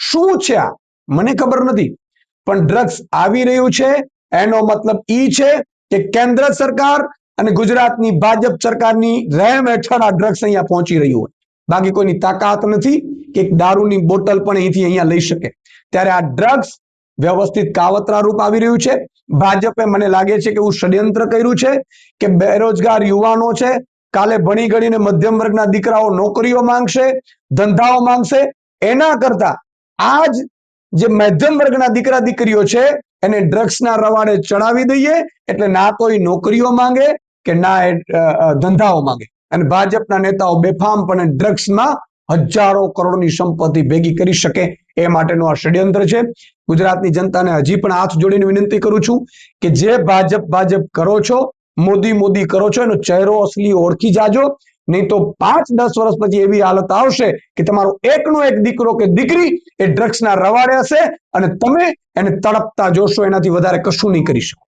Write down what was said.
શું છે આ મને ખબર નથી, પણ ડ્રગ્સ આવી રહ્યું છે એનો મતલબ ઈ છે કે કેન્દ્ર સરકાર અને ગુજરાતની ભાજપ સરકારની રહેમ હેઠળ આ ડ્રગ્સ અહીંયા પહોંચી રહ્યું હોય. બાકી કોઈની તાકાત નથી કે એક દારૂની બોટલ પણ અહીંથી અહીંયા લઈ શકે. ત્યારે આ ડ્રગ્સ વ્યવસ્થિત કાવતરા રૂપ આવી રહ્યું છે. ભાજપે મને લાગે છે કે એવું ષડયંત્ર કર્યું છે કે બેરોજગાર યુવાનો છે, કાલે ભણી ગણીને મધ્યમ વર્ગના દીકરાઓ નોકરીઓ માંગશે, ધંધાઓ માંગશે, એના કરતા આજ જે મધ્યમ વર્ગના દીકરા દીકરીઓ છે એને ડ્રગ્સના રવાડે ચડાવી દઈએ એટલે ના તો એ નોકરીઓ માંગે કે ના એ ધંધાઓ માંગે. અને ભાજપના નેતાઓ બેફામપણે ડ્રગ્સમાં હજારો કરોડની સંપત્તિ ભેગી કરી શકે એ માટેનું આ ષડયંત્ર છે. ગુજરાતની જનતાને હજી પણ હાથ જોડીને વિનંતી કરું છું કે જે ભાજપ કરો છો, મોદી કરો છો, એનો ચહેરો અસલી ઓળખી જાજો. નહીં તો 5-10 વર્ષ પછી એવી હાલત આવશે કે તમારો એકનો એક દીકરો કે દીકરી એ ડ્રગ્સના રવાડે હશે અને તમે એને તડપતા જોશો, એનાથી વધારે કશું નહીં કરી શકો.